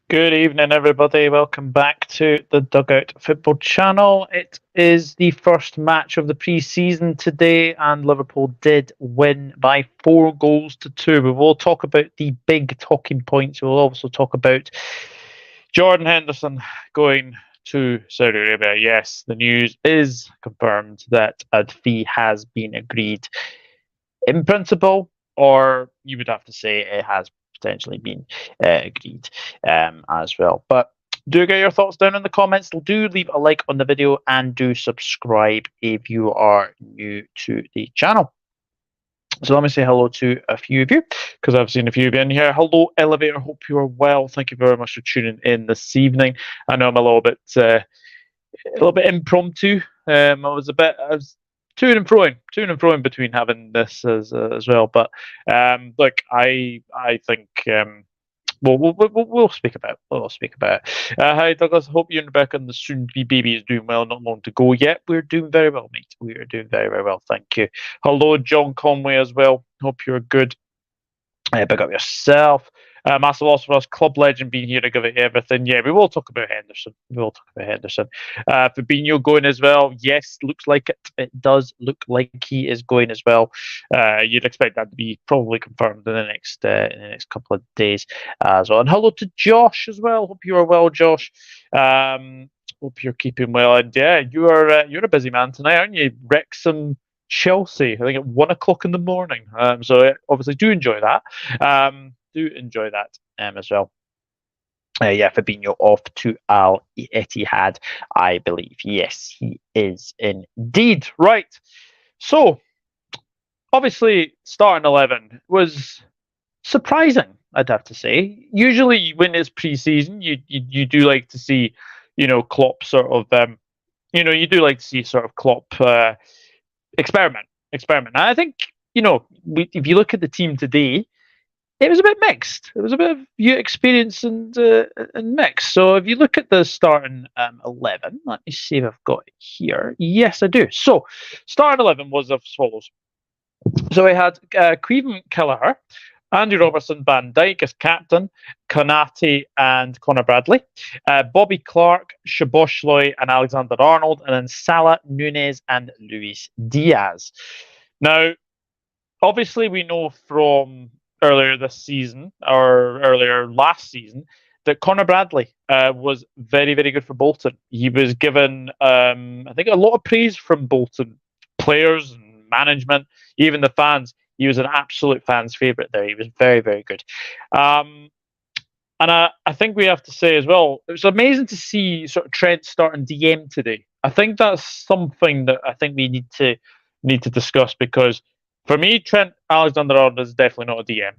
Good evening, everybody. Welcome back to the Dugout Football Channel. It is the first match of the pre-season today, and Liverpool did win by 4 goals to 2. We will talk about the big talking points. We'll also talk about Jordan Henderson going to Saudi Arabia. Yes, the news is confirmed that a fee has been agreed in principle, or you would have to say it has potentially been agreed as well. But do get your thoughts down in the comments. Do leave a like on the video and do subscribe if you are new to the channel. So let me say hello to a few of you because I've seen a few of you in here. Hello, Elevator. Hope you are well. Thank you very much for tuning in this evening. I know I'm a little bit impromptu. I was to and froing between having this as well. But look, I think we'll speak about it. We'll speak about it. Hi, Douglas. Hope you and Rebecca and the soon-to-be baby is doing well. Not long to go yet. We're doing very well, mate. We are doing very, very well. Thank you. Hello, John Conway as well. Hope you're good. Big up yourself. Massive loss for us. Club legend being here to give it everything. Yeah, we will talk about Henderson. We will talk about Henderson. Fabinho going as well. Yes, looks like it. It does look like he is going as well. You'd expect that to be probably confirmed in the next couple of days as well. And hello to Josh as well. Hope you are well, Josh. Hope you're keeping well. And yeah, you're a busy man tonight, aren't you? Wrexham Chelsea, I think at 1 o'clock in the morning. So obviously do enjoy that. Do enjoy that as well. Yeah, Fabinho off to Al Ettifaq, I believe. Yes, he is indeed. Right. So obviously starting 11 was surprising, I'd have to say. Usually when it's pre-season, you do like to see, Klopp sort of you do like to see sort of Klopp experiment. And I think if you look at the team today, it was a bit mixed. It was a bit of experience and mix. So if you look at the starting 11, let me see if I've got it here. Yes, I do. So starting 11 was as follows. So we had Queven Kelleher, Andy Robertson, Van Dijk as captain, Konate and Connor Bradley, Bobby Clark, Szoboszlai and Alexander Arnold, and then Salah, Nunez and Luis Diaz. Now, obviously, we know from earlier this season or earlier last season that Connor Bradley was very, very good for Bolton. He was given, I think, a lot of praise from Bolton players and management, even the fans. He was an absolute fan's favourite there. He was very, very good. And I think we have to say as well, it was amazing to see sort of Trent starting DM today. I think that's something that I think we need to discuss because for me, Trent Alexander-Arnold is definitely not a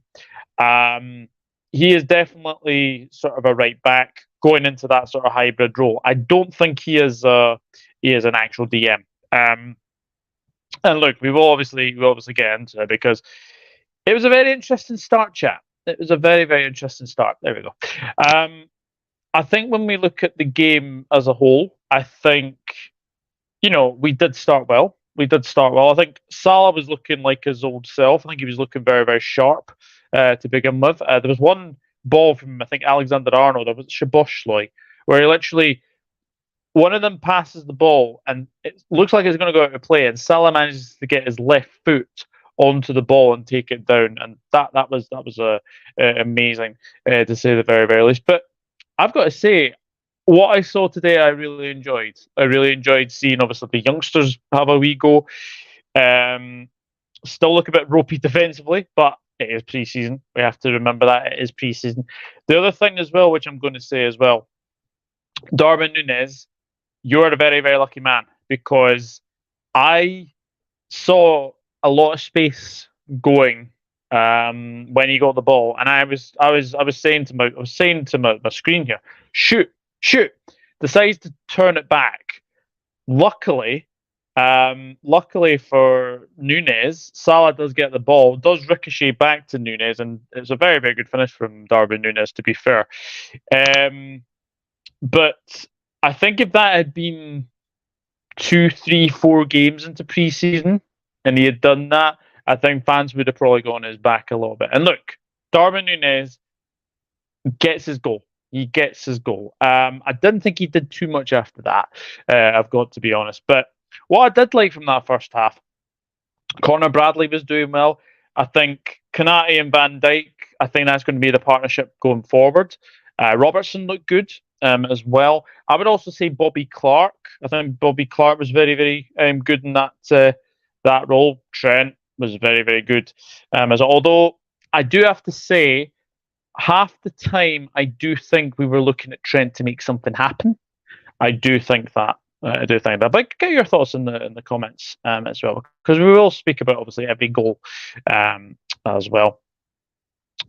DM. He is definitely sort of a right back going into that sort of hybrid role. I don't think he is an actual DM. And look, we will obviously get into it because it was a very interesting start, chat. It was a very, very interesting start. There we go. I think when we look at the game as a whole, I think, we did start well. I think Salah was looking like his old self. I think he was looking very, very sharp to begin with. There was one ball from, I think, Alexander-Arnold, it was Szoboszlai, where he literally, one of them passes the ball and it looks like it's going to go out of play, and Salah manages to get his left foot onto the ball and take it down, and that was amazing to say the very, very least. But I've got to say, what I saw today, I really enjoyed. I really enjoyed seeing, obviously, the youngsters have a wee go. Still look a bit ropey defensively, but it is pre-season. We have to remember that it is pre-season. The other thing as well, which I'm going to say as well, Darwin Núñez, you're a very, very lucky man because I saw a lot of space going when he got the ball, and I was saying to my screen here, shoot, decides to turn it back. Luckily for Núñez, Salah does get the ball, does ricochet back to Núñez, and it's a very, very good finish from Darwin Núñez, to be fair. But I think if that had been 2, 3, 4 games into pre-season and he had done that, I think fans would have probably gone his back a little bit. And look, Darwin Núñez gets his goal. He gets his goal. I didn't think he did too much after that. I've got to be honest. But what I did like from that first half, Connor Bradley was doing well. I think Kanate and Van Dijk, I think that's going to be the partnership going forward. Robertson looked good as well. I would also say Bobby Clark. I think Bobby Clark was very, very good in that role. Trent was very, very good. Although I do have to say, half the time I do think we were looking at Trent to make something happen. I do think that. I do think that. But get your thoughts in the comments as well, because we will speak about obviously every goal as well.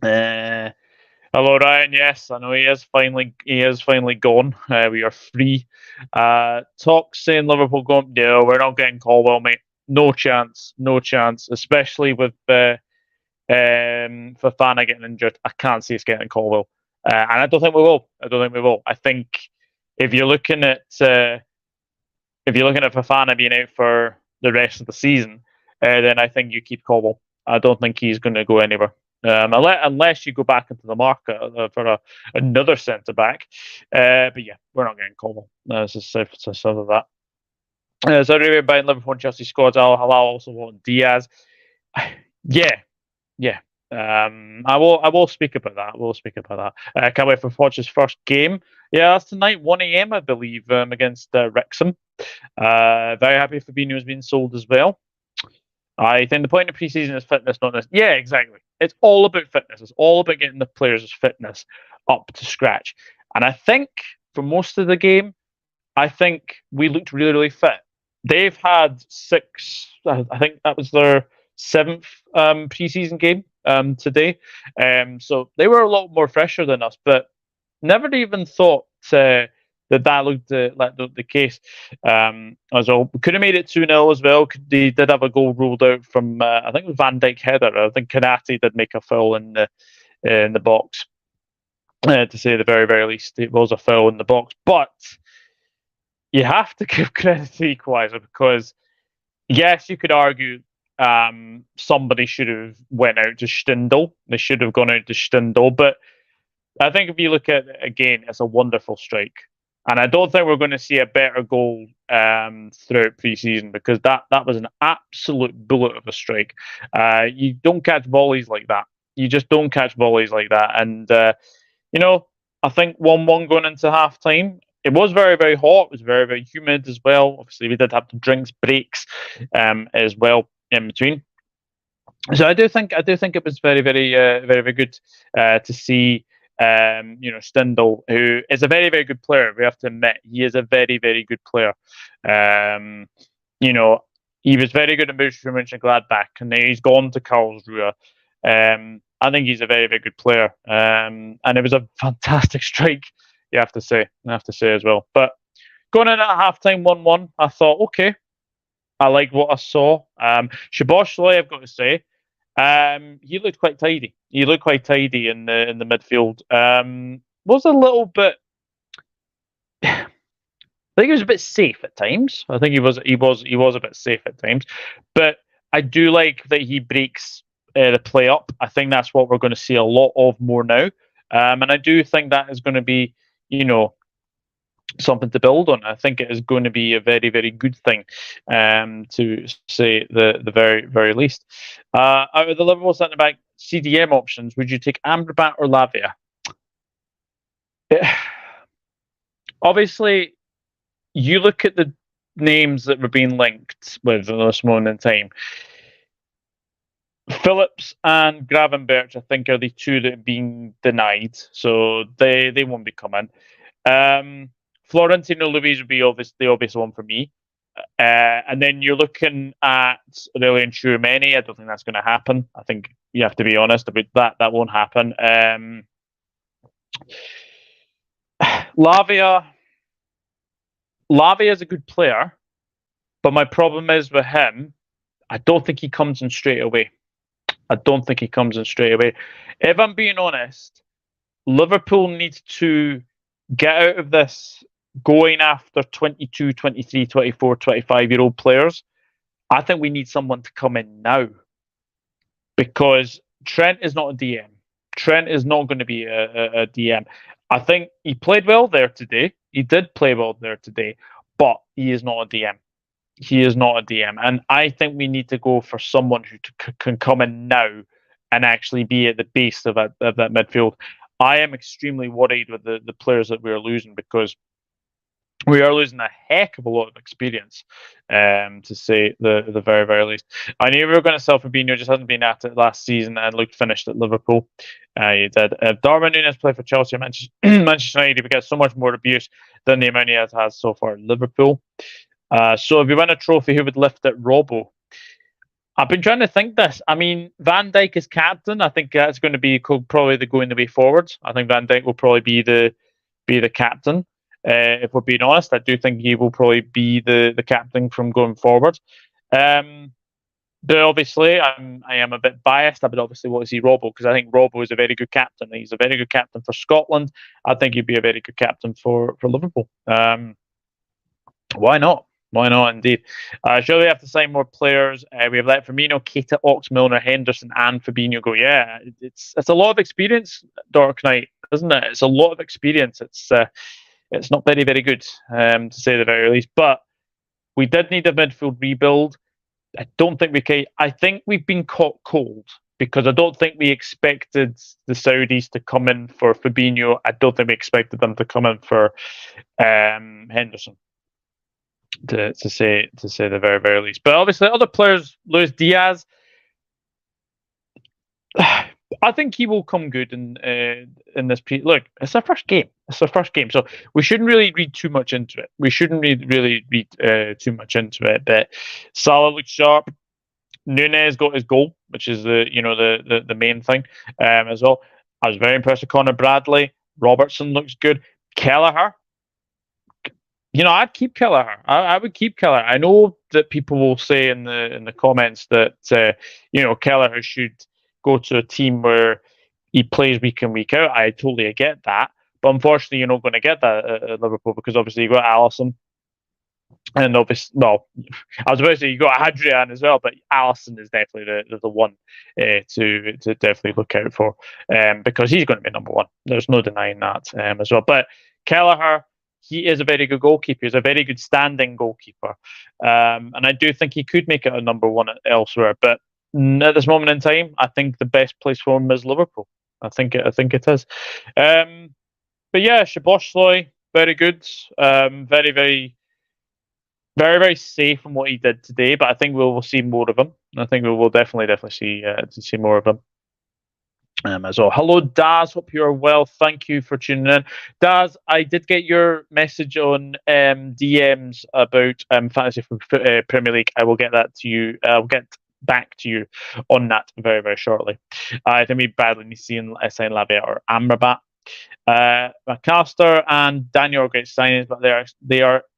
Hello Ryan. Yes, I know he is finally gone. We are free. Talk saying Liverpool going. No, we're not getting Colwell, mate. No chance. No chance. Especially with Fofana getting injured. I can't see us getting Colwell, and I don't think we will. I think if you're looking at Fofana being out for the rest of the season, then I think you keep Colwell. I don't think he's going to go anywhere. Unless you go back into the market for another centre back. But yeah, we're not getting Colwell. It's as simple as that. Saudi Arabia buying Liverpool and Chelsea squads. Al Hilal also want Diaz. Yeah. I will speak about that. Can't wait for Poch's first game. Yeah, that's tonight, 1 a.m. I believe, against Wrexham. Very happy Fabinho's been sold as well. I think the point of preseason is fitness, not this. Yeah, exactly. It's all about fitness. It's all about getting the players' fitness up to scratch. And I think for most of the game, I think we looked really, really fit. They've had 6. I think that was their 7th preseason game today. So they were a lot more fresher than us, but never even thought that looked like the case. As well, we could have made it 2-0 as well. They did have a goal ruled out from I think it was Van Dijk header. I think Kanate did make a foul in the box. To say the very, very least, it was a foul in the box. But you have to give credit to the equaliser, because yes, you could argue somebody should have went out to Stindl. They should have gone out to Stindl. But I think if you look at it again, it's a wonderful strike. And I don't think we're going to see a better goal throughout pre-season, because that was an absolute bullet of a strike. You don't catch volleys like that. You just don't catch volleys like that. And, I think 1-1 going into half-time. It was very, very hot. It was very, very humid as well. Obviously, we did have the drinks breaks as well in between. So I do think it was very, very, very, very good to see. Stindl, who is a very, very good player. We have to admit, he is a very, very good player. He was very good in Borussia Mönchengladbach, and now he's gone to Karlsruhe. I think he's a very, very good player. And it was a fantastic strike, you have to say. As well. But going in at halftime 1-1, I thought, okay, I like what I saw. Szoboszlai, I've got to say, he looked quite tidy. He looked quite tidy in the midfield. Was a little bit. I think he was a bit safe at times. I think he was a bit safe at times. But I do like that he breaks the play up. I think that's what we're going to see a lot of more now. And I do think that is going to be, something to build on. I think it is going to be a very, very good thing, to say the very, very least. Out of the Liverpool centre back CDM options, would you take Amrabat or Lavia? Obviously, you look at the names that were being linked with at this moment in time. Phillips and Gravenberch, I think, are the two that are being denied, so they won't be coming. Florentino Luis would be the obvious one for me. And then you're looking at Aurelien Tchouameni. I don't think that's going to happen. I think you have to be honest about that. That won't happen. Lavia is a good player, but my problem is with him, I don't think he comes in straight away. If I'm being honest, Liverpool needs to get out of this going after 22, 23, 24, 25-year-old players. I think we need someone to come in now, because Trent is not a DM. Trent is not going to be a DM. I think he played well there today. He did play well there today, but he is not a DM. He is not a DM, and I think we need to go for someone who can come in now and actually be at the base of that midfield. I am extremely worried with the players that we're losing because we are losing a heck of a lot of experience, to say the very, very least. I knew we were going to sell Fabinho, just hasn't been at it last season and looked finished at Liverpool. He did. Darwin Núñez played for Chelsea and Manchester United. We get so much more abuse than the amount he has so far at Liverpool. So if we win a trophy, who would lift it? Robbo. I've been trying to think this. I mean, Van Dijk is captain. I think that's going to be probably the going the way forwards. I think Van Dijk will probably be the captain. If we're being honest, I do think he will probably be the captain from going forward. But obviously, I am a bit biased. I would obviously want to see Robbo because I think Robbo is a very good captain. He's a very good captain for Scotland. I think he'd be a very good captain for Liverpool. Why not? Why not, indeed? Surely we have to sign more players. We have let Firmino, Keita, Ox, Milner, Henderson, and Fabinho go. Yeah, it's a lot of experience, Dark Knight, isn't it? It's a lot of experience. It's not very, very good, to say the very least. But we did need a midfield rebuild. I don't think we can. I think we've been caught cold because I don't think we expected the Saudis to come in for Fabinho. I don't think we expected them to come in for Henderson. To say the very, very least. But obviously, other players, Luis Diaz, I think he will come good in this. Look, it's our first game. It's our first game, so we shouldn't really read too much into it. We shouldn't really read too much into it. But Salah looks sharp. Nunez got his goal, which is the main thing as well. I was very impressed with Connor Bradley. Robertson looks good. Kelleher. I'd keep Kelleher. I would keep Kelleher. I know that people will say in the comments that Kelleher should go to a team where he plays week in, week out. I totally get that, but unfortunately, you're not going to get that at Liverpool because obviously you got Alisson, and obviously, I was about to say you got Adrian as well, but Alisson is definitely the one to definitely look out for, because he's going to be number one. There's no denying that as well. But Kelleher, he is a very good goalkeeper. He's a very good standing goalkeeper, and I do think he could make it a number one elsewhere. But at this moment in time, I think the best place for him is Liverpool. I think it is. But yeah, Szoboszlai, very good. Very, very, very, very safe in what he did today. But I think we'll see more of him. I think we will definitely see more of him. As well. Hello, Daz. Hope you're well. Thank you for tuning in. Daz, I did get your message on DMs about fantasy for Premier League. I will get that to you. I'll get back to you on that very, very shortly. I think we badly need to see in SN Lavia or Amrabat. McAllister and Daniel are great signings, but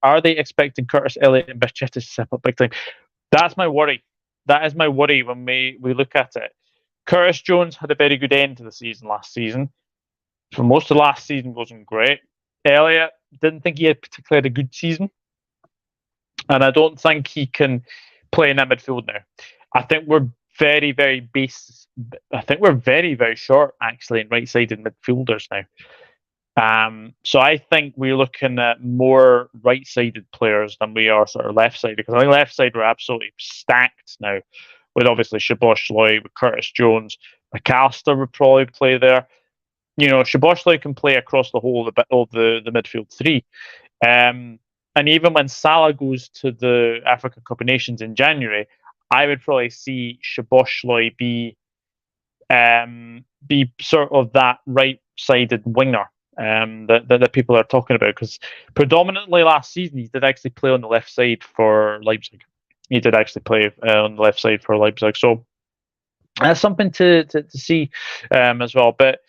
are they expecting Curtis Elliott and Bacheta to step up big time? That's my worry. That is my worry when we look at it. Curtis Jones had a very good end to the season last season. For most of last season wasn't great. Elliott, didn't think he had particularly a good season. And I don't think he can play in that midfield now. I think we're very, very base. I think we're very, very short, actually, in right-sided midfielders now. So I think we're looking at more right-sided players than we are sort of left-sided. Because I think left-side we're absolutely stacked now. With obviously Szoboszlai, with Curtis Jones, McAllister would probably play there. Szoboszlai can play across the whole of the midfield three. And even when Salah goes to the Africa Cup of Nations in January, I would probably see Szoboszlai be sort of that right-sided winger that people are talking about. Because predominantly last season, he did actually play on the left side for Leipzig. He did actually play on the left side for Leipzig. So that's something to see as well. But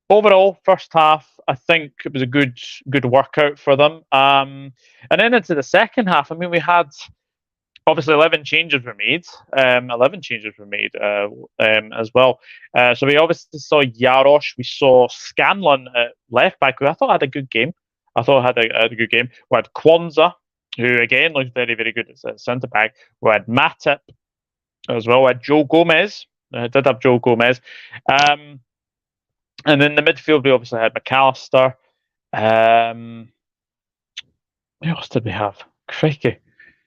overall, first half, I think it was a good workout for them. And then into the second half, I mean, we had obviously 11 changes were made. 11 changes were made as well. So we obviously saw Jarosz. We saw Scanlon at left back, who I thought had a good game. We had Kwanzaa, who again looks very, very good at centre back. We had Matip as well. We had Joe Gomez. Did have Joe Gomez. And in the midfield, we obviously had McAllister. What else did we have? Crikey.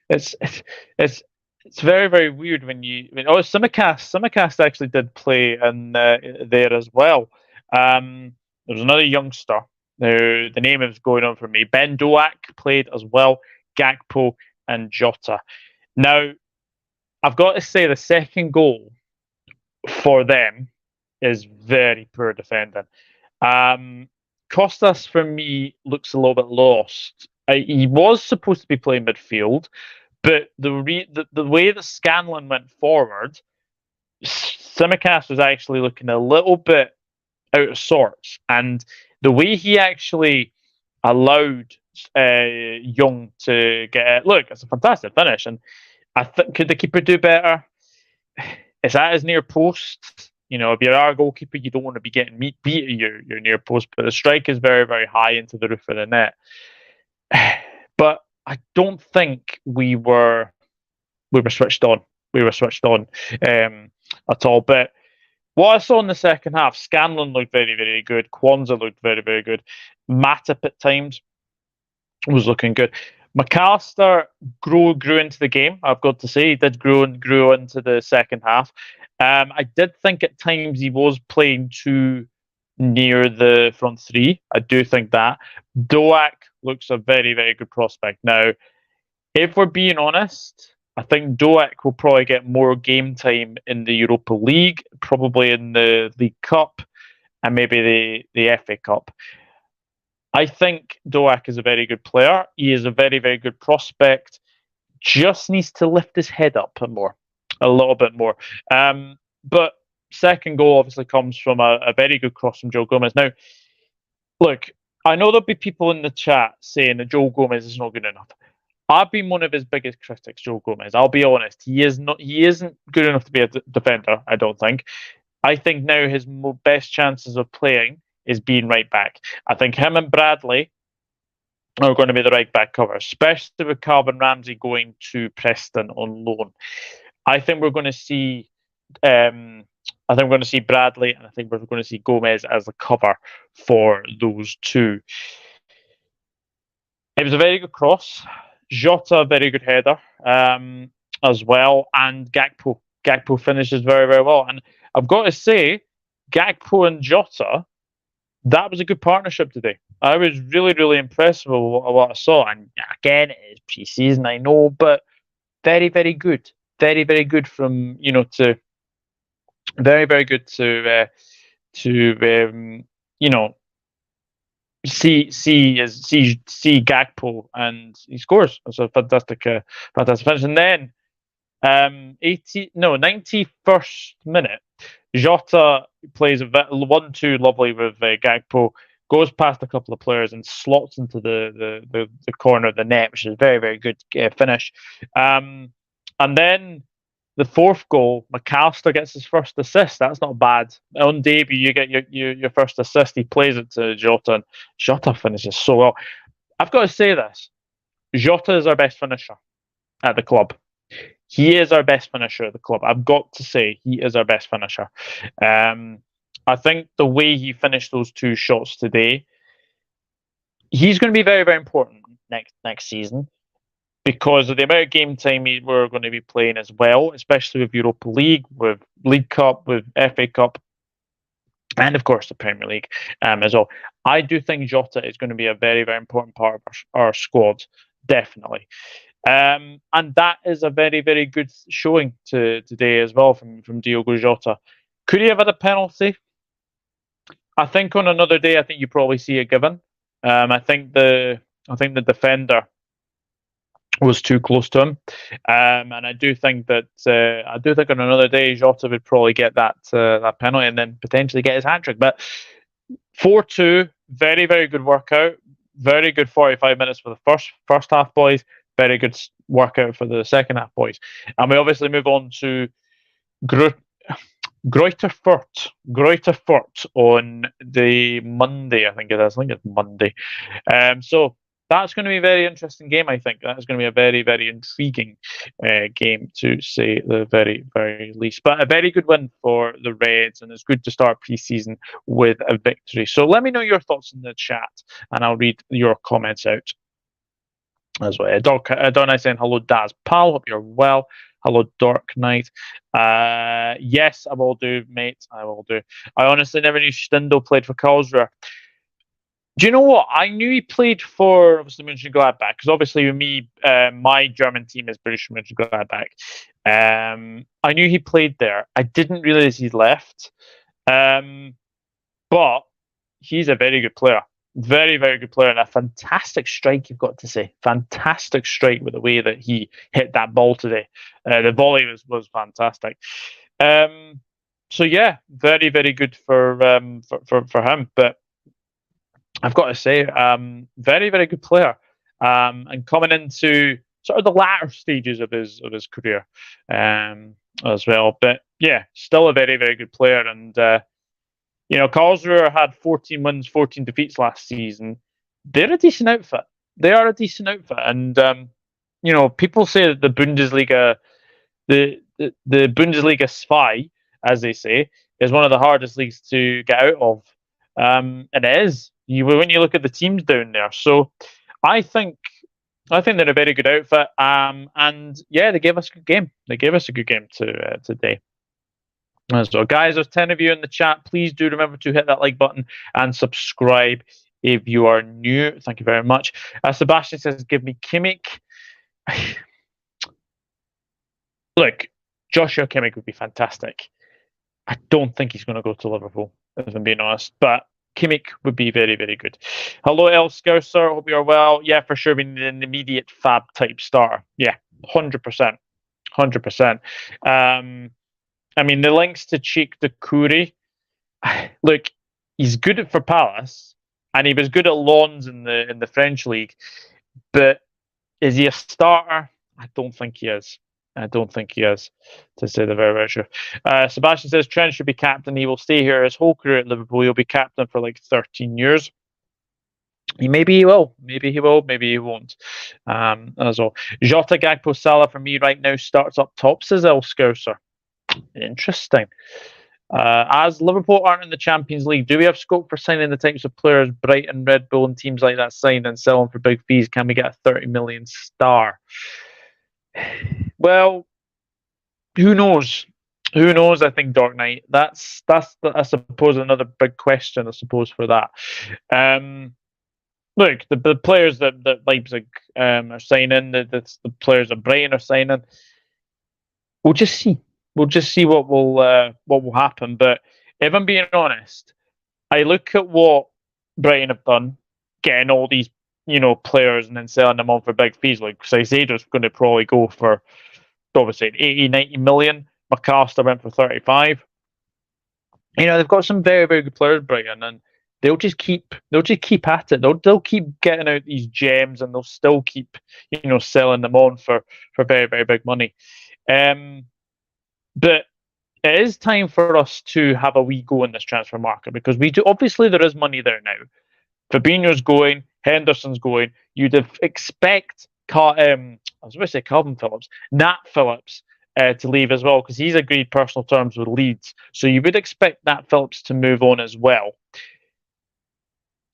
It's it's it's it's very very weird when Simicast actually did play in there as well. There was another youngster. Now the name is going on for me. Ben Doak played as well. Gakpo and Jota. Now I've got to say the second goal for them is very poor defending. Costas for me looks a little bit lost. He was supposed to be playing midfield, but the way that Scanlon went forward, Simicast was actually looking a little bit out of sorts, and the way he actually allowed Young to get it. Look, it's a fantastic finish, and I think could the keeper do better? It's at his near post. You know, if you're our goalkeeper, you don't want to be getting beat at your near post, but the strike is very, very high into the roof of the net. But I don't think we were switched on. We were switched on at all. But what I saw in the second half, Scanlon looked very, very good. Kwanzaa looked very, very good. Matip at times was looking good. McAllister grew into the game. I've got to say, he did grow into the second half. I did think at times he was playing too near the front three. I do think that. Doak looks a very, very good prospect. Now, if we're being honest, I think Doak will probably get more game time in the Europa League, probably in the League Cup, and maybe the FA Cup. I think Doak is a very good player. He is a very, very good prospect. Just needs to lift his head up a little bit more. But second goal obviously comes from a very good cross from Joe Gomez. Now, look, I know there'll be people in the chat saying that Joe Gomez is not good enough. I've been one of his biggest critics, Joe Gomez. I'll be honest. He isn't good enough to be a defender, I don't think. I think now his best chances of playing is being right back. I think him and Bradley are going to be the right back cover, especially with Calvin Ramsey going to Preston on loan. I think we're going to see Bradley, and I think we're going to see Gomez as the cover for those two. It was a very good cross. Jota, a very good header as well, and Gakpo finishes very, very well. And I've got to say, Gakpo and Jota, that was a good partnership today. I was really, really impressed with what I saw. And again, it is pre-season, I know, but very, very good. Very, very good from, to very, very good to see Gakpo, and he scores. It's a fantastic finish. And then 91st minute, Jota plays a 1-2 lovely with Gakpo, goes past a couple of players and slots into the corner of the net, which is a very, very good finish. And then the fourth goal, McAllister gets his first assist. That's not bad. On debut, you get your first assist. He plays it to Jota, and Jota finishes so well. I've got to say this. Jota is our best finisher at the club. He is our best finisher at the club. I've got to say, he is our best finisher. I think the way he finished those two shots today, he's going to be very, very important next season, because of the amount of game time we're going to be playing as well, especially with Europa League, with League Cup, with FA Cup, and of course the Premier League as well. I do think Jota is going to be a very, very important part of our squad, definitely. And that is a very, very good showing today as well from Diogo Jota. Could he have had a penalty? I think on another day, I think you probably see it given. I think the defender was too close to him, and I do think on another day Jota would probably get that penalty and then potentially get his hat-trick. But 4-2, very, very good workout, very good 45 minutes for the first half, boys. Very good workout for the second half, boys. And we obviously move on to Greuther Fürth on the Monday, I think it is. I think it's Monday. So that's going to be a very interesting game. I think that's going to be a very, very intriguing game, to say the very, very least. But a very good win for the Reds, and it's good to start pre-season with a victory. So let me know your thoughts in the chat, and I'll read your comments out as well. Adonai saying hello, Daz pal. Hope you're well. Hello, Dark Knight. Yes, I will do, mate. I will do. I honestly never knew Stindl played for Karlsruhe. Do you know what? I knew he played for, obviously, Mönchengladbach, because obviously with me, my German team is British Mönchengladbach. I knew he played there. I didn't realize he'd left. But he's a very good player. Very, very good player, and a fantastic strike, you've got to say. Fantastic strike with the way that he hit that ball today. The volley was fantastic. So yeah, very, very good for him. But I've got to say, very, very good player, and coming into sort of the latter stages of his career, as well. But yeah, still a very, very good player. And Karlsruhe had 14 wins, 14 defeats last season. They're a decent outfit. They are a decent outfit, and people say that the Bundesliga, the Bundesliga Spy, as they say, is one of the hardest leagues to get out of. And it is. When you look at the teams down there, so I think they're a very good outfit. And yeah, they gave us a good game. They gave us a good game today. So, guys, there's 10 of you in the chat. Please do remember to hit that like button and subscribe if you are new. Thank you very much. Sebastian says, "Give me Kimmich." Look, Joshua Kimmich would be fantastic. I don't think he's going to go to Liverpool, if I'm being honest. But Kimmich would be very, very good. Hello, El Scouser. Hope you're well. Yeah, for sure. We need an immediate fab type starter. Yeah, 100%. 100%. I mean, the links to Cheek the Kuri. Look, he's good for Palace, and he was good at Lens in the French league. But is he a starter? I don't think he is. I don't think he is, to say the very, very true. Sebastian says Trent should be captain. He will stay here his whole career at Liverpool. He'll be captain for like 13 years. Maybe he will. Maybe he will. Maybe he won't. As well. Jota, Gakpo, Salah for me right now starts up top, says El Scouser. Interesting. As Liverpool aren't in the Champions League, do we have scope for signing the types of players Brighton, Red Bull, and teams like that sign and sell them for big fees? Can we get a 30 million star? Well, who knows? Who knows? I think Dark Knight. That's I suppose another big question. I suppose for that. Look, the players that Leipzig are signing, the players that Brighton are signing. We'll just see. We'll just see what will happen. But if I'm being honest, I look at what Brighton have done, getting all these players and then selling them on for big fees. Like Caicedo's going to probably go for obviously 80, 90 million. McAllister went for 35. They've got some very, very good players, Brighton, and they'll just keep at it. They'll keep getting out these gems, and they'll still keep selling them on for very, very big money. But it is time for us to have a wee go in this transfer market, because we do. Obviously, there is money there now. Fabinho's going, Henderson's going. You'd expect Calvin Phillips, Nat Phillips, to leave as well, because he's agreed personal terms with Leeds. So you would expect Nat Phillips to move on as well.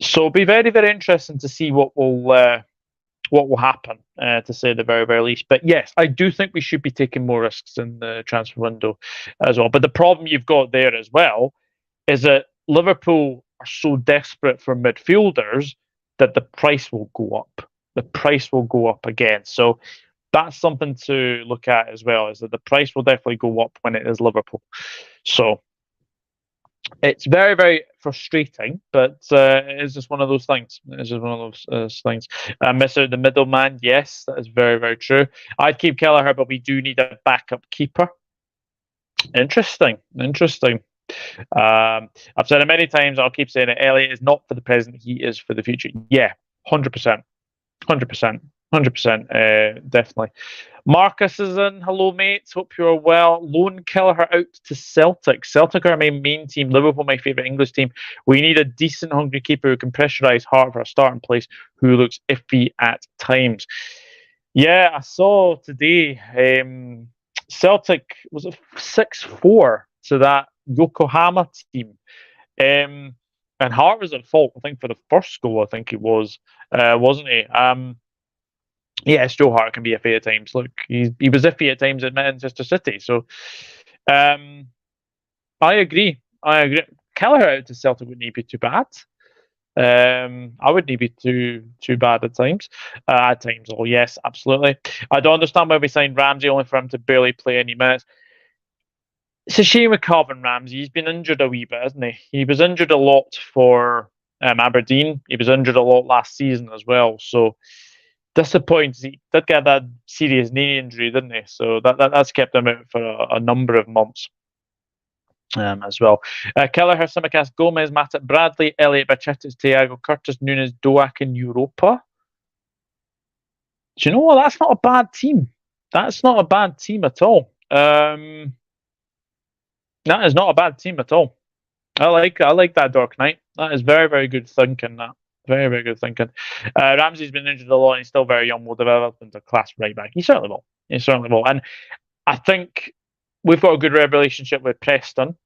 So it'll be very, very interesting to see what will happen, to say the very, very least. But yes, I do think we should be taking more risks in the transfer window as well. But the problem you've got there as well is that Liverpool are so desperate for midfielders that the price will go up. The price will go up again. So that's something to look at as well, is that the price will definitely go up when it is Liverpool. So it's very, very frustrating, but it's just one of those things. It's just one of those things. Miss out the middleman. Yes, that is very, very true. I'd keep Kelleher, but we do need a backup keeper. Interesting. I've said it many times. I'll keep saying it. Elliot is not for the present. He is for the future. Yeah, 100%. 100%. Definitely. Marcus is in. Hello, mates. Hope you're well. Lone Kelleher out to Celtic. Celtic are my main team. Liverpool, my favourite English team. We need a decent, hungry keeper who can pressurise Hart for a starting place, who looks iffy at times. Yeah, I saw today Celtic was a 6-4 to that Yokohama team. And Hart was at fault, I think, for the first goal, I think it was, wasn't he? Yeah, Joe Hart can be iffy at times. Look, he was iffy at times at Manchester City. So I agree. Kelleher out to Celtic wouldn't be too bad. I wouldn't be too bad at times. At times, oh yes, absolutely. I don't understand why we signed Ramsey only for him to barely play any minutes. It's a shame with Calvin Ramsey. He's been injured a wee bit, hasn't he? He was injured a lot for Aberdeen. He was injured a lot last season as well. So disappointing. He did get that serious knee injury, didn't he? So that's kept him out for a number of months. As well. Kelleher, Simicast, Gomez, Matip, Bradley, Elliot, Bachitis, Thiago, Curtis, Nunes, Doak in Europa. Do you know what? That's not a bad team. That's not a bad team at all. That is not a bad team at all. I like that Dark Knight. That is very, very good thinking. That very, very good thinking. Ramsey's been injured a lot. And he's still very young. Will develop into class right back. He certainly will. He certainly will. And I think we've got a good relationship with Preston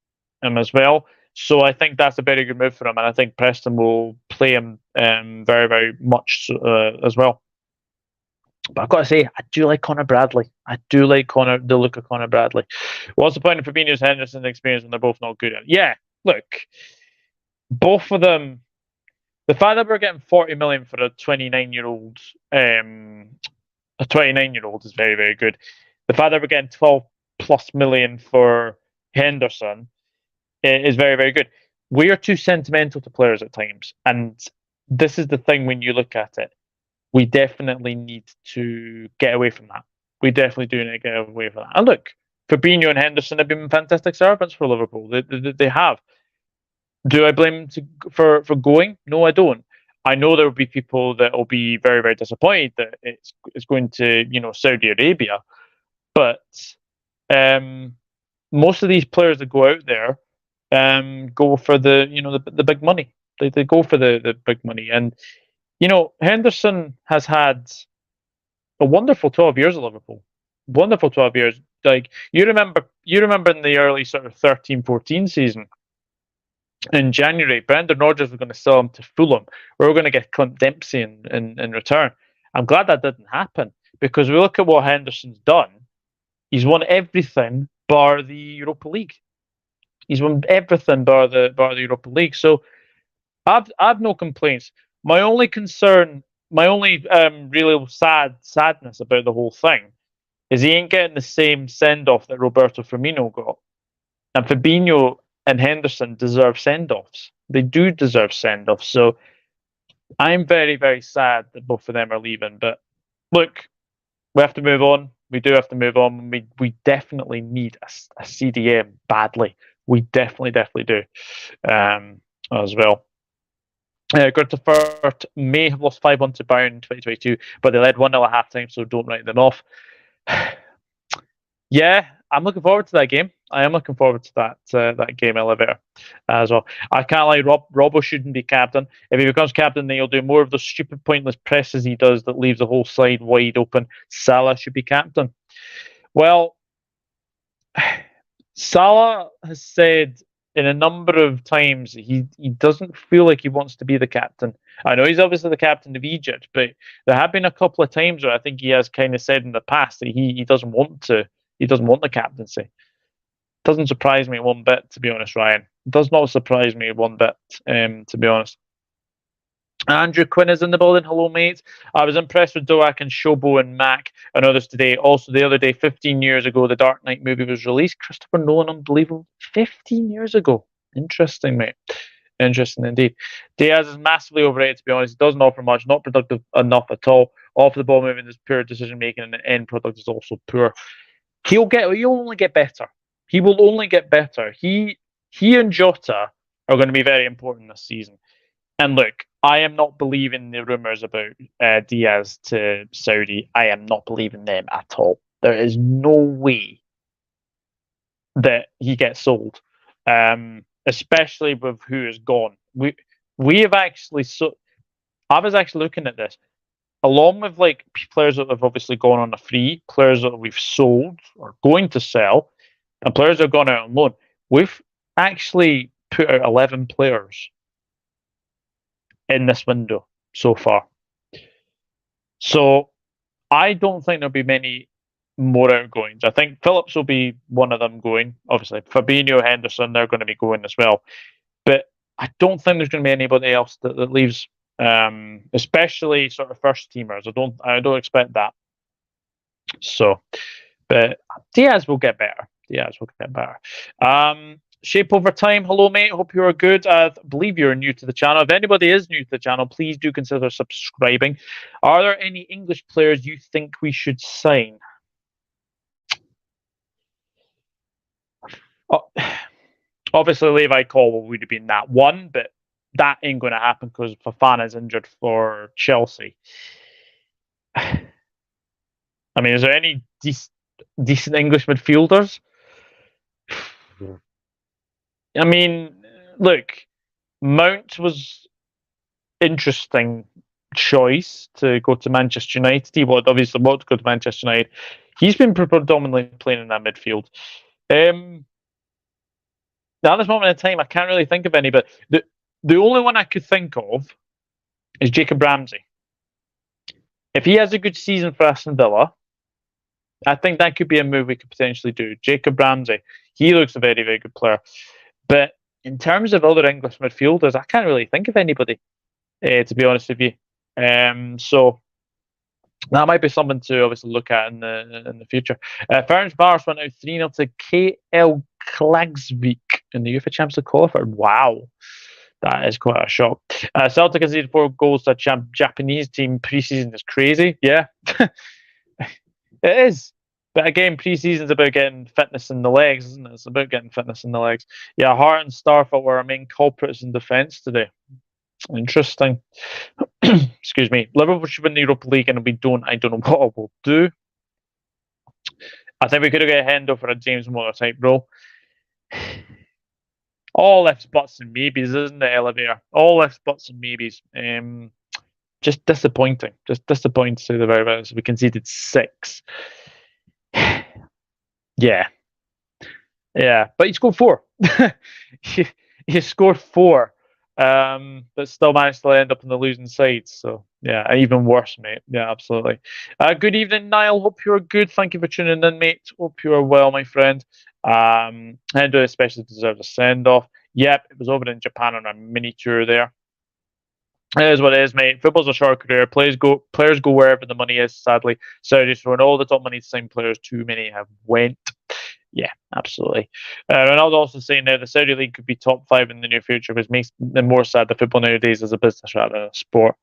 as well. So I think that's a very good move for him. And I think Preston will play him very, very much as well. But I've got to say, I do like Connor Bradley. I do like the look of Connor Bradley. What's the point of Fabinho's Henderson's experience when they're both not good at it? Yeah, look, both of them. The fact that we're getting 40 million for a 29-year-old, is very, very good. The fact that we're getting 12 plus million for Henderson is very, very good. We are too sentimental to players at times, and this is the thing when you look at it. We definitely need to get away from that. We definitely do need to get away from that. And look, Fabinho and Henderson have been fantastic servants for Liverpool. They have. Do I blame them for going? No, I don't. I know there will be people that will be very, very disappointed that it's going to Saudi Arabia, but most of these players that go out there go for the big money. They go for the big money, and Henderson has had a wonderful 12 years at Liverpool. Wonderful 12 years. Like you remember in the early sort of 13-14 season. In January, Brendan Rodgers was going to sell him to Fulham. We were going to get Clint Dempsey in return. I'm glad that didn't happen because we look at what Henderson's done. He's won everything bar the Europa League. He's won everything bar the Europa League. So I've no complaints. My only concern, my only really sadness about the whole thing is he ain't getting the same send-off that Roberto Firmino got. And Fabinho and Henderson deserve send-offs. They do deserve send-offs. So I'm very, very sad that both of them are leaving. But look, we have to move on. We do have to move on. We definitely need a CDM badly. We definitely do as well. Gertefurt may have lost 5-1 to Bayern in 2022, but they led 1-0 at halftime, so don't write them off. Yeah, I'm looking forward to that game. I am looking forward to that game elevator as well. I can't lie, Robbo shouldn't be captain. If he becomes captain, then he'll do more of those stupid, pointless presses he does that leaves the whole side wide open. Salah should be captain. Well, Salah has said in a number of times he doesn't feel like he wants to be the captain. I know he's obviously the captain of Egypt, but there have been a couple of times where I think he has kind of said in the past that he doesn't want to. He doesn't want the captaincy. Doesn't surprise me one bit, to be honest, Ryan. It does not surprise me one bit, to be honest. Andrew Quinn is in the building. Hello, mate. I was impressed with Doak and Shobo and Mac and others today. Also, the other day, 15 years ago, the Dark Knight movie was released. Christopher Nolan, unbelievable. 15 years ago. Interesting, mate. Interesting indeed. Diaz is massively overrated, to be honest. He doesn't offer much, not productive enough at all. Off the ball movement is poor decision making, and the end product is also poor. He'll only get better. He will only get better. He and Jota are going to be very important this season. And look, I am not believing the rumours about Diaz to Saudi. I am not believing them at all. There is no way that he gets sold, especially with who is gone. We have actually I was actually looking at this along with like players that have obviously gone on a free, players that we've sold or going to sell, and players that have gone out on loan. We've actually put out 11 players in this window so far. So I don't think there'll be many more outgoings. I think Phillips will be one of them going. Obviously, Fabinho, Henderson, they're going to be going as well. But I don't think there's going to be anybody else that leaves, especially sort of first teamers. I don't expect that. So, but Diaz will get better. Shape over time. Hello, mate. Hope you are good. I believe you're new to the channel. If anybody is new to the channel, please do consider subscribing. Are there any English players you think we should sign? Oh, obviously, Levi Colwill would have been that one, but that ain't going to happen because Fofana is injured for Chelsea. I mean, is there any decent English midfielders? I mean, look, Mount was interesting choice to go to Manchester United. He would obviously want to go to Manchester United. He's been predominantly playing in that midfield. Now, at this moment in time, I can't really think of any, but the only one I could think of is Jacob Ramsey. If he has a good season for Aston Villa, I think that could be a move we could potentially do. Jacob Ramsey, he looks a very, very good player. But in terms of other English midfielders, I can't really think of anybody, to be honest with you. So that might be something to obviously look at in the future. Ferencváros went out 3-0 to KL Klagsvik in the UEFA Champions League qualifier. Wow. That is quite a shock. Celtic conceded 4 goals to a Japanese team pre-season. Is crazy. Yeah. It is. But again, pre-season's about getting fitness in the legs, isn't it? It's about getting fitness in the legs. Yeah, Hart and Starfelt were our main culprits in defence today. Interesting. Excuse me. Liverpool should win the Europa League, and if we don't, I don't know what I will do. I think we could have got a Hendo for a James Miller type role. All ifs, buts, and maybes, isn't it, Elevator? All ifs, buts, and maybes. Just disappointing. Just disappointing to say the very least. We conceded 6. Yeah. But he scored 4. he scored 4. But still managed to end up on the losing side. So yeah, even worse, mate. Yeah, absolutely. Good evening, Niall. Hope you're good. Thank you for tuning in, mate. Hope you are well, my friend. Hendo especially deserves a send off. Yep, it was over in Japan on a mini tour there. It is what it is, mate. Football's a short career. Players go wherever the money is. Sadly, Saudi's throwing all the top money to sign players. Too many have went. Yeah, absolutely. Ronaldo also saying now the Saudi League could be top 5 in the near future, which makes them more sad that football nowadays is a business rather than a sport.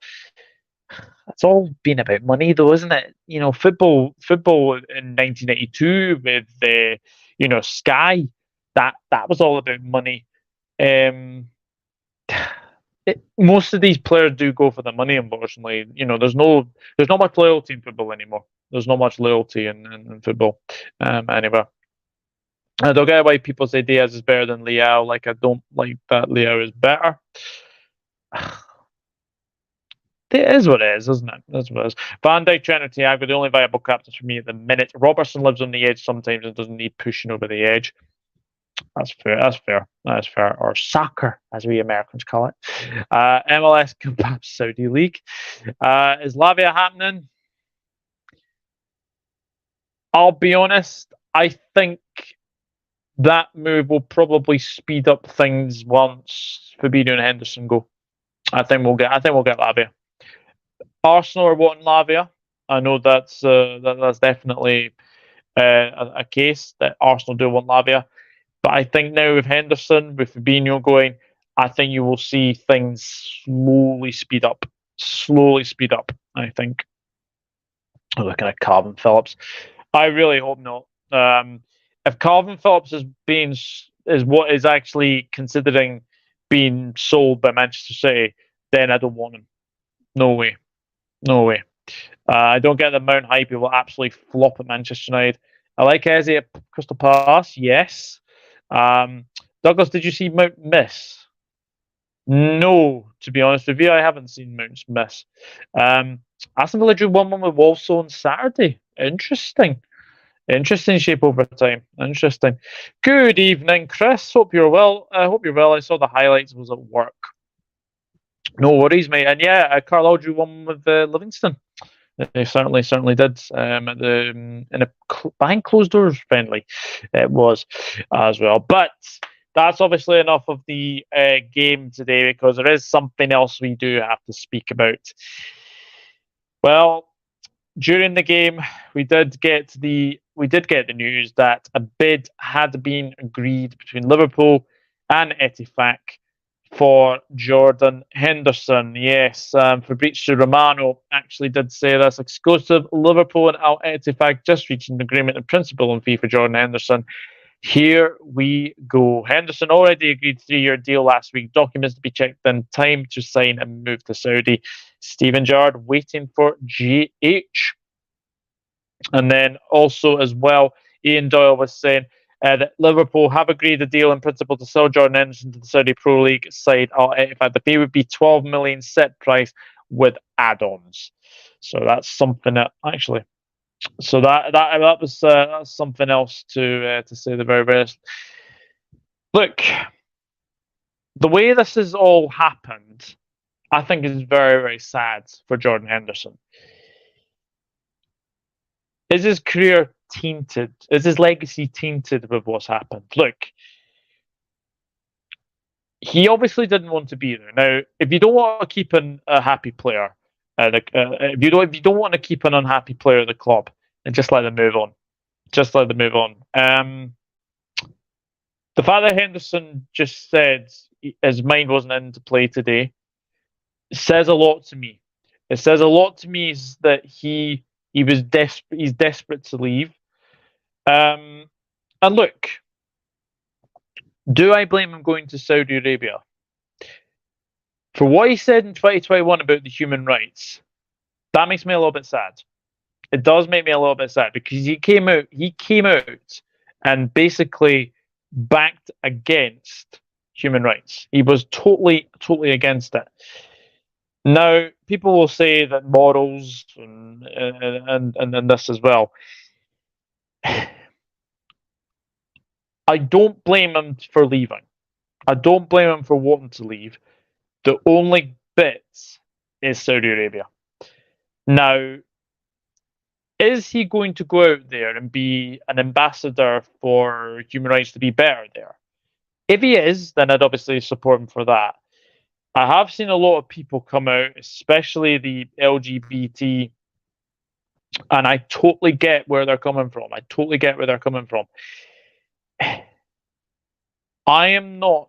It's all been about money, though, isn't it? You know, football in 1982 with Sky, that was all about money. Most of these players do go for the money, unfortunately. You know, there's not much loyalty in football anymore. There's not much loyalty in football anywhere. I don't get why people say Diaz is better than Leao. Like, I don't like that Leao is better. It is what it is, isn't it? That's what it is. Van Dijk, Trent, or Thiago, the only viable captains for me at the minute. Robertson lives on the edge sometimes and doesn't need pushing over the edge. That's fair. Or soccer, as we Americans call it. MLS Kebab Saudi League. Is Lavia happening? I'll be honest. I think that move will probably speed up things once Fabinho and Henderson go. I think we'll get Lavia. Arsenal are wanting Lavia. I know that's definitely a case that Arsenal do want Lavia. But I think now with Henderson, with Fabinho going, I think you will see things slowly speed up. I think. I'm looking at Calvin Phillips. I really hope not. If Calvin Phillips is what is actually considering being sold by Manchester City, then I don't want him. No way. I don't get the amount hype he will absolutely flop at Manchester United. I like Eze at Crystal Palace, yes. Douglas, did you see Mount miss? No, to be honest with you, I haven't seen Mount miss. Aston Villa drew 1-1 with Walsall on Saturday. Interesting. Interesting shape over time. Interesting. Good evening, Chris. Hope you're well. I hope you're well. I saw the highlights. Was at work. No worries, mate. And yeah, Carlisle drew 1 with Livingston. They certainly did. At the in a behind closed doors friendly, it was as well. But that's obviously enough of the game today, because there is something else we do have to speak about. Well, during the game, we did get the news that a bid had been agreed between Liverpool and Ettifaq for Jordan Henderson. Yes, Fabrizio Romano actually did say this. Exclusive: Liverpool and Al Ettifaq just reached an agreement in principle on fee for Jordan Henderson. Here we go. Henderson already agreed 3-year deal last week. Documents to be checked in. Time to sign and move to Saudi. Steven Gerrard waiting for GH. And then also as well, Ian Doyle was saying that Liverpool have agreed a deal in principle to sell Jordan Henderson to the Saudi Pro League side. In fact, the fee would be 12 million set price with add-ons. So that's something that actually. So that was that's something else to say the very best. Look, the way this has all happened, I think is very, very sad for Jordan Henderson. Is his career tainted? Is his legacy tainted with what's happened? Look, he obviously didn't want to be there. Now, if you don't want to keep a happy player, if you don't want to keep an unhappy player at the club, then just let them move on. Just let them move on. The fact that Henderson just said his mind wasn't into play today says a lot to me. It says a lot to me is that he was desperate. He's desperate to leave. And look, do I blame him going to Saudi Arabia for what he said in 2021 about the human rights? That makes me a little bit sad. It does make me a little bit sad, because he came out and basically backed against human rights. He was totally against it. Now, people will say that morals and this as well. I don't blame him for leaving. I don't blame him for wanting to leave. The only bit is Saudi Arabia. Now, is he going to go out there and be an ambassador for human rights to be better there? If he is, then I'd obviously support him for that. I have seen a lot of people come out, especially the LGBT, and I totally get where they're coming from. I am not.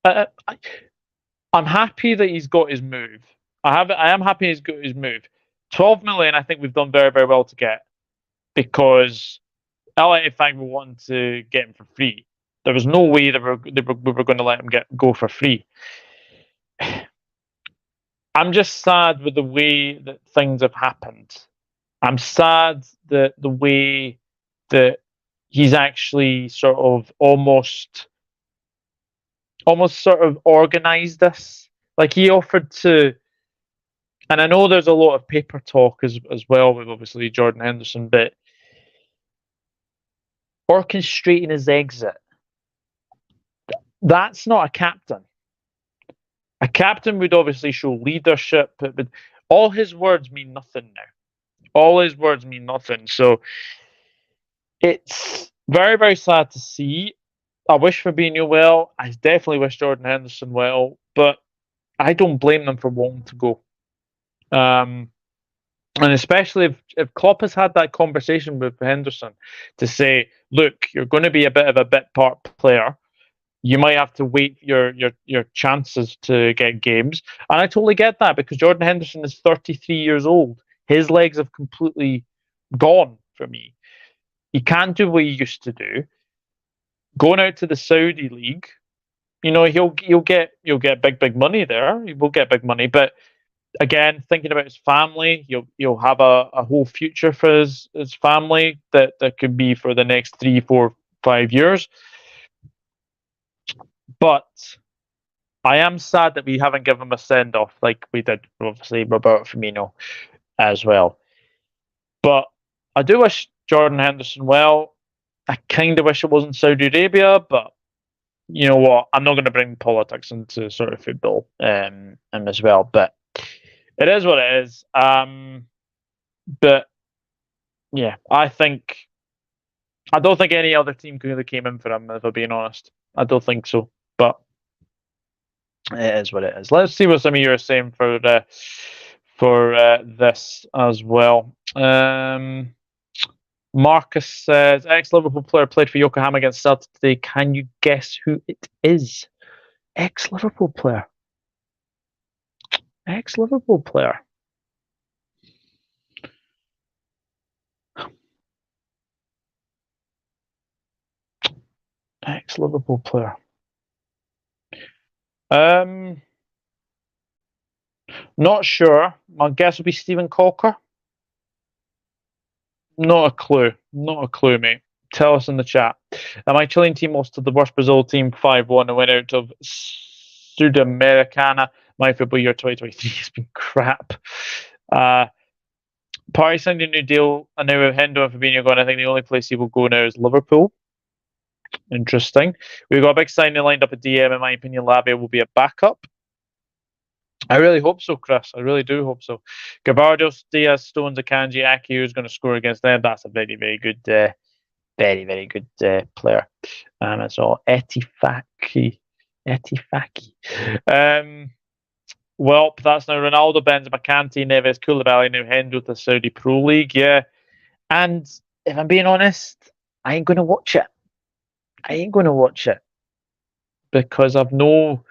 I'm happy that he's got his move. I am happy he's got his move. 12 million, I think we've done very, very well to get, because Ettifaq were wanting to get him for free. There was no way we were going to let him go for free. I'm just sad with the way that things have happened. I'm sad that the way that he's actually sort of almost sort of organised this. Like, he offered to, and I know there's a lot of paper talk as well with obviously Jordan Henderson, but orchestrating his exit, that's not a captain. A captain would obviously show leadership, but all his words mean nothing now. All his words mean nothing. So it's very, very sad to see. I wish Fabinho well. I definitely wish Jordan Henderson well, but I don't blame them for wanting to go. And especially if Klopp has had that conversation with Henderson to say, look, you're going to be a bit of a bit part player. You might have to wait your chances to get games. And I totally get that, because Jordan Henderson is 33 years old. His legs have completely gone for me. He can't do what he used to do. Going out to the Saudi league, you know, he'll get big money there. He will get big money, but again, thinking about his family, you'll have a whole future for his family that could be for the next 3, 4, 5 years. But I am sad that we haven't given him a send off like we did, obviously, Roberto Firmino as well. But I do wish Jordan Henderson well. I kind of wish it wasn't Saudi Arabia, but you know what? I'm not going to bring politics into sort of football as well. But it is what it is. But yeah, I don't think any other team could have came in for him, if I'm being honest. I don't think so. But it is what it is. Let's see what some of you are saying for this as well. Marcus says, ex-Liverpool player played for Yokohama against Celtic today. Can you guess who it is? Ex-Liverpool player. Ex-Liverpool player. Ex-Liverpool player. Not sure. My guess would be Stephen Cocker. Not a clue. Not a clue, mate. Tell us in the chat. My Chilean team lost to the worst Brazil team 5-1 and went out of Sudamericana. My football year 2023 has been crap. Paris signed a new deal, and now with Hendo and Fabinho gone, I think the only place he will go now is Liverpool. Interesting. We've got a big signing lined up at DM. In my opinion, Lavia will be a backup. I really hope so, Chris. I really do hope so. Gavardos, Diaz, Stones, Akanji, Aki, who's going to score against them. That's a very, very good, very, very good player. It's all Ettifaq. Well, that's now Ronaldo, Benzema, Kante, Neves, Koulibaly, now Hendo to Saudi Pro League. Yeah. And if I'm being honest, I ain't going to watch it. Because I've no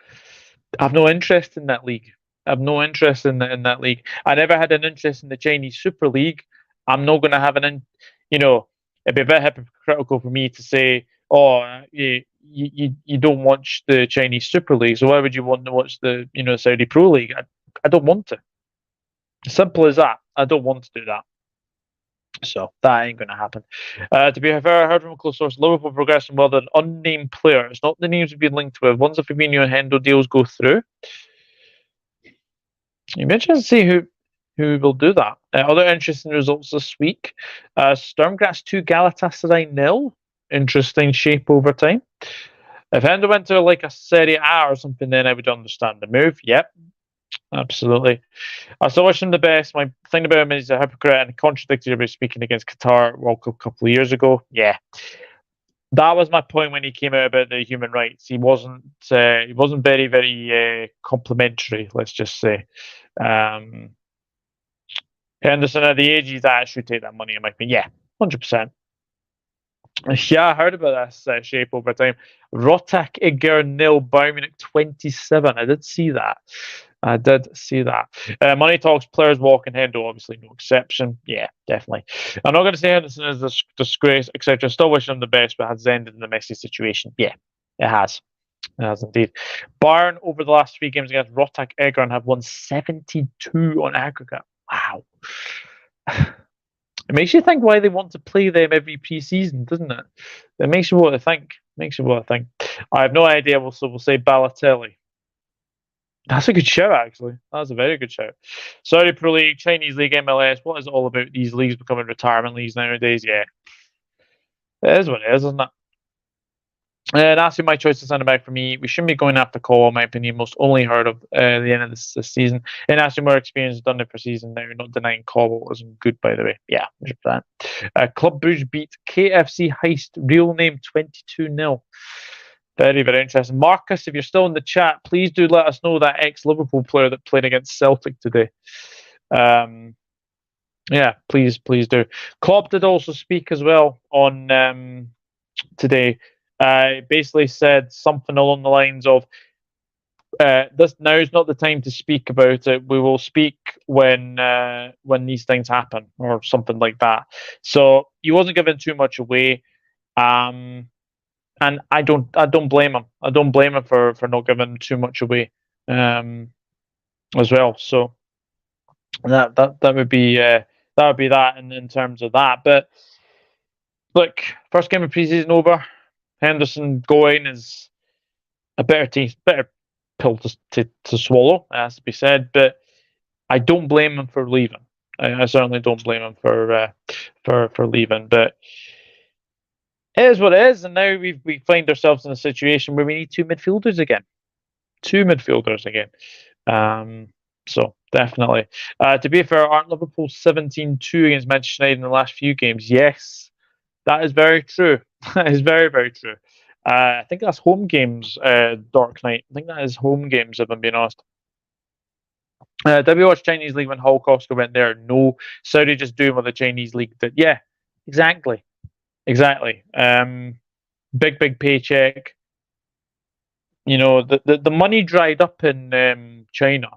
interest in that league. I've no interest in that league. I never had an interest in the Chinese Super League. I'm not going to have it'd be a bit hypocritical for me to say, oh, you don't watch the Chinese Super League, so why would you want to watch the Saudi Pro League? I don't want to. Simple as that. I don't want to do that. So that ain't going to happen. To be fair, I heard from a close source, Liverpool progressing well with an unnamed player. It's not the names we've been linked with. Once the Fabinho and Hendo deals go through, you mentioned to see who will do that. Other interesting results this week. Sturm Graz 2, Galatasaray 0. Interesting shape over time. If Hendo went to like a Serie A or something, then I would understand the move. Yep, absolutely. I still wish him the best. My thing about him is a hypocrite and contradicted about speaking against Qatar World Cup a couple of years ago. Yeah, that was my point when he came out about the human rights. He wasn't very, very complimentary. Let's just say. Henderson at the age he's at should take that money. In my opinion, yeah, 100%. Yeah, I heard about this shape over time. Rotak Iger 0, Bayern Munich 27. I did see that. Money talks, players walking, Hendo obviously no exception. Yeah, definitely. I'm not going to say Henderson is a disgrace, etc. Still wishing him the best, but has ended in the messy situation. Yeah, it has. It has indeed. Bayern over the last 3 games against Rotak Eger have won 72 on aggregate. Wow. It makes you think why they want to play them every pre-season, doesn't it? It makes you want to think. I have no idea. We'll say Balotelli. That's a good shout, actually. That's a very good shout. Saudi Pro League, Chinese League, MLS. What is it all about these leagues becoming retirement leagues nowadays? Yeah. It is what it is, isn't it? That's my choice to send it back for me. We shouldn't be going after call, in my opinion. Most only heard of the end of this season. And actually, more experience done it for season now. Not denying Cobble wasn't good, by the way. Yeah, 100%. Club Brugge beat KFC Heist, real name 22-0. Very, very interesting. Marcus, if you're still in the chat, please do let us know that ex-Liverpool player that played against Celtic today. Yeah, please do. Klopp did also speak as well on today. Basically said something along the lines of, "This now is not the time to speak about it. We will speak when these things happen," or something like that. So he wasn't giving too much away, and I don't blame him. I don't blame him for not giving too much away, as well. So That would be that in terms of that. But look, first game of preseason over. Henderson going is a better pill to swallow. It has to be said, but I don't blame him for leaving. I certainly don't blame him for leaving. But it is what it is, and now we find ourselves in a situation where we need two midfielders again. Two midfielders again. So definitely. To be fair, aren't Liverpool 17-2 against Manchester United in the last few games? Yes, that is very true. That is very, very true. I think that's home games, Dark Knight. I think that is home games, if I'm being honest. Did we watch Chinese League when Hulk Oscar went there? No. Saudi just doing what the Chinese League did. Yeah, exactly. Exactly. Big paycheck. You know, the money dried up in China.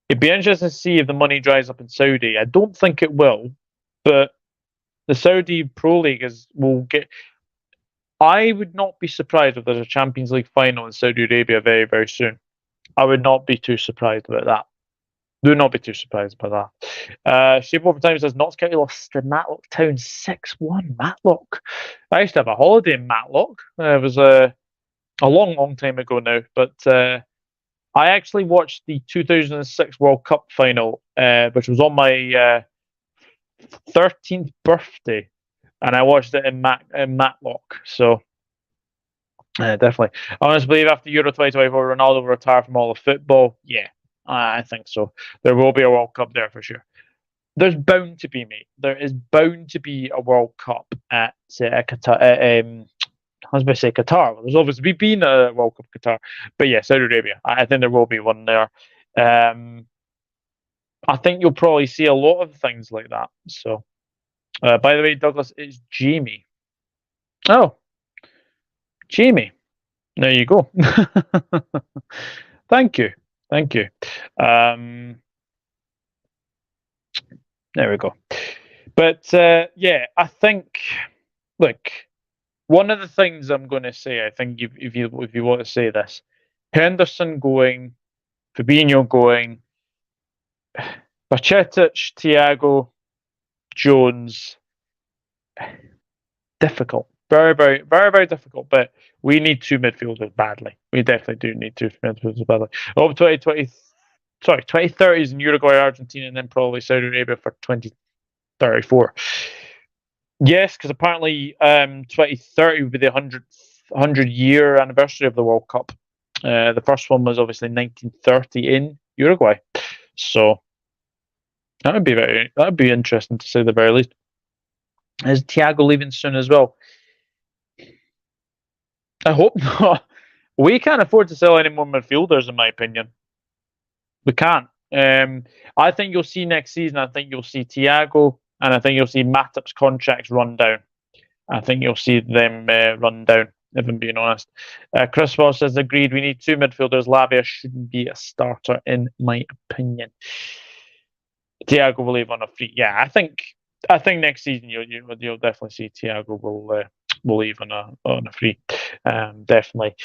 It'd be interesting to see if the money dries up in Saudi. I don't think it will, but the Saudi Pro League will get. I would not be surprised if there's a Champions League final in Saudi Arabia very, very soon. I would not be too surprised about that. Do not be too surprised by that. Shape Overtime says Notts County lost to Matlock Town 6-1. Matlock. I used to have a holiday in Matlock. It was a long time ago now, but I actually watched the 2006 World Cup final, which was on my 13th birthday, and I watched it in Matlock. So definitely. I honestly believe after Euro 2024, Ronaldo will retire from all of football. Yeah, I think so. There will be a World Cup there for sure. There's bound to be, mate. There is bound to be a World Cup at Qatar. I was about to say Qatar. Well, there's obviously been a World Cup Qatar, but yeah, Saudi Arabia. I think there will be one there. I think you'll probably see a lot of things like that. So, by the way, Douglas, it's Jamie. Oh, Jamie. There you go. Thank you. Thank you. There we go. But yeah, I think. Look, one of the things I'm going to say, I think, if you want to say this, Henderson going, Fabinho going, Bajcetic, Thiago, Jones, difficult, very difficult. But we need two midfielders badly. We definitely do need two midfielders badly. Oh, 2030 is in Uruguay, Argentina, and then probably Saudi Arabia for 2034. Yes, because apparently 2030 will be the 100-year anniversary of the World Cup. The first one was obviously 1930 in Uruguay. So that would be interesting to say the very least. Is Thiago leaving soon as well? I hope not. We can't afford to sell any more midfielders, in my opinion. We can't. I think you'll see next season. I think you'll see Thiago, and I think you'll see Matip's contracts run down. I think you'll see them run down, if I'm being honest. Chris Wells says, agreed, we need two midfielders. Lavia shouldn't be a starter, in my opinion. Thiago will leave on a free. Yeah, I think next season you'll definitely see Thiago will leave on a free, definitely.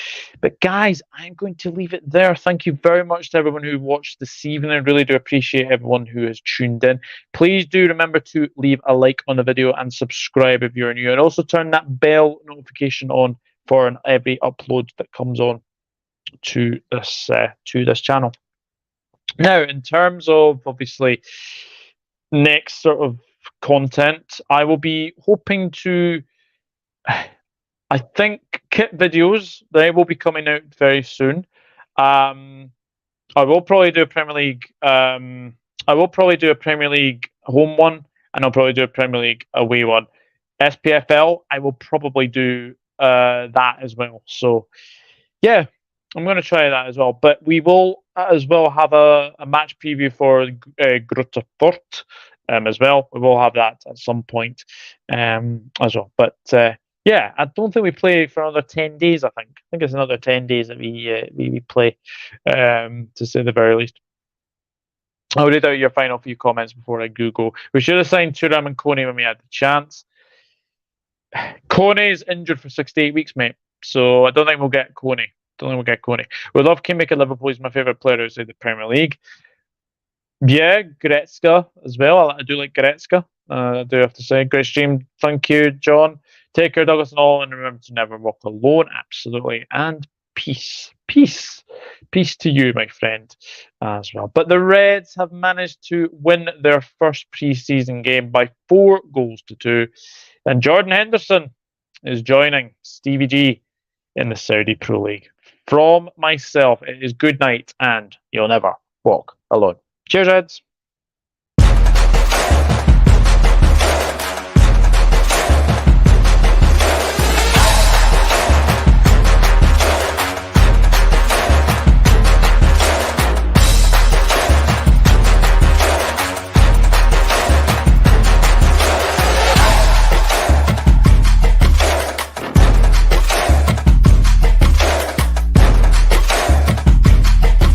But guys, I'm going to leave it there. Thank you very much to everyone who watched this evening. I really do appreciate everyone who has tuned in. Please do remember to leave a like on the video and subscribe if you're new, and also turn that bell notification on for every upload that comes on to this channel. Now, in terms of obviously next sort of content, I will be hoping to. I think kit videos, they will be coming out very soon. I will probably do a Premier League. I will probably do a Premier League home one, and I'll probably do a Premier League away one. SPFL, I will probably do that as well. So, yeah, I'm going to try that as well. But we will as well have a match preview for Grutter Fort as well. We will have that at some point as well. But yeah, I don't think we play for another 10 days, I think. I think it's another 10 days that we play, to say the very least. I'll read out your final few comments before I Google. We should have signed Thuram and Kone when we had the chance. Kone is injured for 68 weeks, mate. So I don't think we'll get Kone. We love Kimmich at Liverpool. He's my favourite player outside the Premier League. Yeah, Goretzka as well. I do like Goretzka. I do have to say. Great stream. Thank you, John. Take care, Douglas, and all. And remember to never walk alone. Absolutely. And peace. Peace. Peace to you, my friend, as well. But the Reds have managed to win their first pre-season game by 4-2. And Jordan Henderson is joining Stevie G in the Saudi Pro League. From myself, it is good night, and you'll never walk alone. Cheers, Reds.